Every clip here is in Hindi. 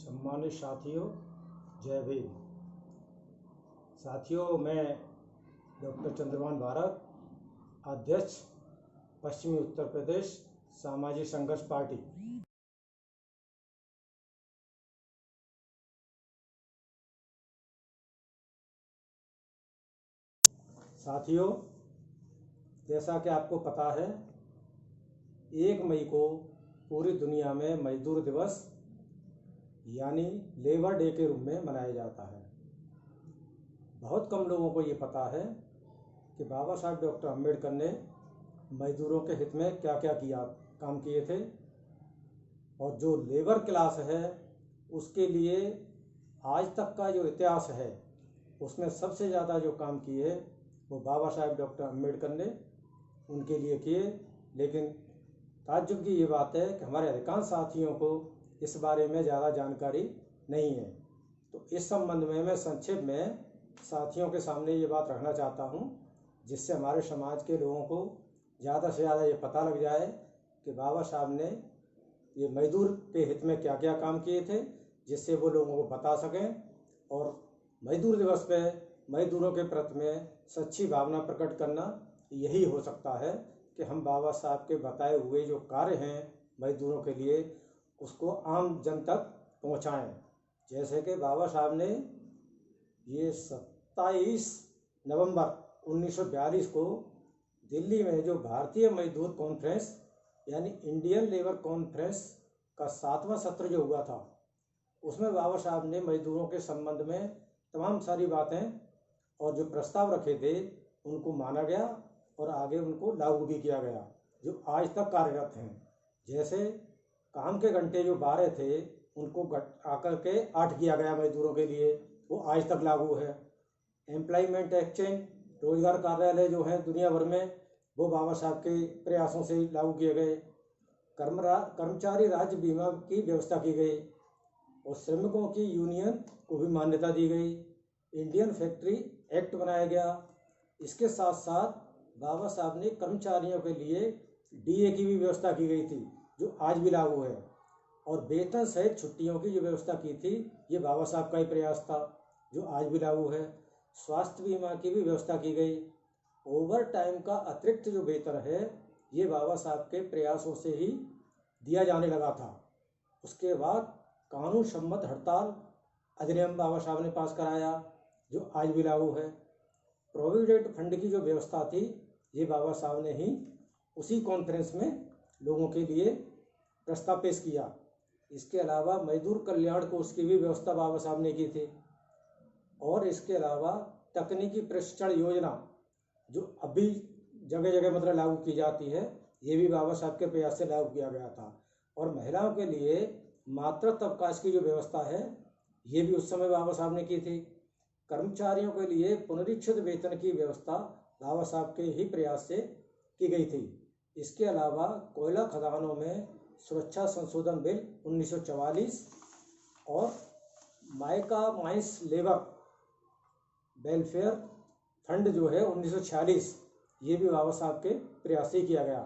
सम्मानित साथियों, जय भीम। साथियों, मैं डॉक्टर चंद्रभान भारत, अध्यक्ष पश्चिमी उत्तर प्रदेश सामाजिक संघर्ष पार्टी। साथियों, जैसा कि आपको पता है, 1 मई को पूरी दुनिया में मजदूर दिवस यानी लेबर डे के रूप में मनाया जाता है। बहुत कम लोगों को ये पता है कि बाबा साहब डॉक्टर अम्बेडकर ने मजदूरों के हित में क्या क्या काम किए थे, और जो लेबर क्लास है उसके लिए आज तक का जो इतिहास है उसमें सबसे ज़्यादा जो काम किए वो बाबा साहब डॉक्टर अम्बेडकर ने उनके लिए किए। लेकिन ताज्जुब की ये बात है कि हमारे अधिकांश साथियों को इस बारे में ज़्यादा जानकारी नहीं है। तो इस संबंध में मैं संक्षेप में साथियों के सामने ये बात रखना चाहता हूँ, जिससे हमारे समाज के लोगों को ज़्यादा से ज़्यादा ये पता लग जाए कि बाबा साहब ने ये मजदूर के हित में क्या क्या काम किए थे, जिससे वो लोगों को बता सकें और मजदूर दिवस पे मजदूरों के प्रति में सच्ची भावना प्रकट करना यही हो सकता है कि हम बाबा साहब के बताए हुए जो कार्य हैं मजदूरों के लिए उसको आम जन तक पहुंचाएं। जैसे कि बाबा साहब ने ये 27 नवंबर 1942 को दिल्ली में जो भारतीय मजदूर कॉन्फ्रेंस यानी इंडियन लेबर कॉन्फ्रेंस का 7वां सत्र जो हुआ था, उसमें बाबा साहब ने मजदूरों के संबंध में तमाम सारी बातें और जो प्रस्ताव रखे थे उनको माना गया और आगे उनको लागू भी किया गया, जो आज तक कार्यरत हैं। जैसे काम के घंटे जो 12 थे उनको आकर के 8 किया गया मजदूरों के लिए, वो आज तक लागू है। एम्प्लॉयमेंट एक्सचेंज, रोजगार कार्यालय जो है दुनिया भर में, वो बाबा साहब के प्रयासों से लागू किए गए। कर्मचारी राज्य बीमा की व्यवस्था की गई और श्रमिकों की यूनियन को भी मान्यता दी गई। इंडियन फैक्ट्री एक्ट बनाया गया। इसके साथ साथ बाबा साहब ने कर्मचारियों के लिए डीए की भी व्यवस्था की गई थी, जो आज भी लागू है। और वेतन सहित छुट्टियों की जो व्यवस्था की थी, ये बाबा साहब का ही प्रयास था, जो आज भी लागू है। स्वास्थ्य बीमा की भी व्यवस्था की गई। ओवर टाइम का अतिरिक्त जो वेतन है ये बाबा साहब के प्रयासों से ही दिया जाने लगा था। उसके बाद कानून सम्मत हड़ताल अधिनियम बाबा साहब ने पास कराया, जो आज भी लागू है। प्रोविडेंट फंड की जो व्यवस्था थी ये बाबा साहब ने ही उसी कॉन्फ्रेंस में लोगों के लिए प्रस्ताव पेश किया। इसके अलावा मजदूर कल्याण कोष की भी व्यवस्था बाबा साहब ने की थी। और इसके अलावा तकनीकी प्रशिक्षण योजना जो अभी जगह जगह मतलब लागू की जाती है, ये भी बाबा साहब के प्रयास से लागू किया गया था। और महिलाओं के लिए मातृत्व अवकाश की जो व्यवस्था है ये भी उस समय बाबा साहब ने की थी। कर्मचारियों के लिए पुनरीक्षित वेतन की व्यवस्था बाबा साहब के ही प्रयास से की गई थी। इसके अलावा कोयला खदानों में सुरक्षा संशोधन बिल 1944 और माइंस लेबर वेलफेयर फंड जो है 1946, ये भी बाबा साहब के प्रयास से किया गया।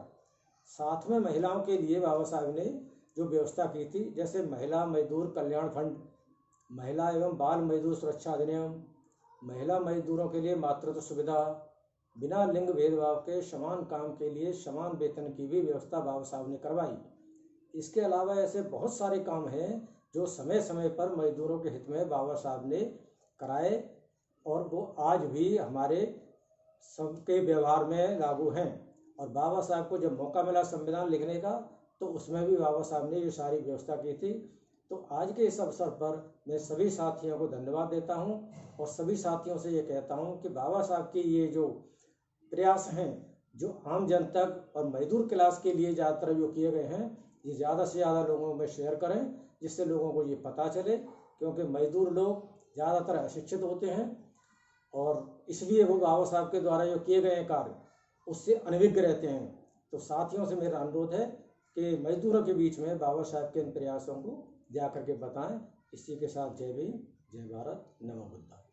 साथ में महिलाओं के लिए बाबा साहब ने जो व्यवस्था की थी, जैसे महिला मजदूर कल्याण फंड, महिला एवं बाल मजदूर सुरक्षा अधिनियम, महिला मजदूरों के लिए मातृत्व सुविधा, बिना लिंग भेदभाव के समान काम के लिए समान वेतन की भी व्यवस्था बाबा साहब ने करवाई। इसके अलावा ऐसे बहुत सारे काम हैं जो समय समय पर मजदूरों के हित में बाबा साहब ने कराए और वो आज भी हमारे सबके व्यवहार में लागू हैं। और बाबा साहब को जब मौका मिला संविधान लिखने का, तो उसमें भी बाबा साहब ने ये सारी व्यवस्था की थी। तो आज के इस अवसर पर मैं सभी साथियों को धन्यवाद देता हूं और सभी साथियों से ये कहता हूं कि बाबा साहब के ये जो प्रयास हैं, जो आम जन तक और मजदूर क्लास के लिए ज़्यादातर जो किए गए हैं, ये ज़्यादा से ज़्यादा लोगों में शेयर करें, जिससे लोगों को ये पता चले। क्योंकि मजदूर लोग ज़्यादातर अशिक्षित होते हैं और इसलिए वो बाबा साहब के द्वारा जो किए गए कार्य उससे अनभिज्ञ रहते हैं। तो साथियों से मेरा अनुरोध है कि मजदूरों के बीच में बाबा साहब के इन प्रयासों को जा करके बताएं। इसी के साथ जय भीम, जय भारत, नमो बुद्धाय।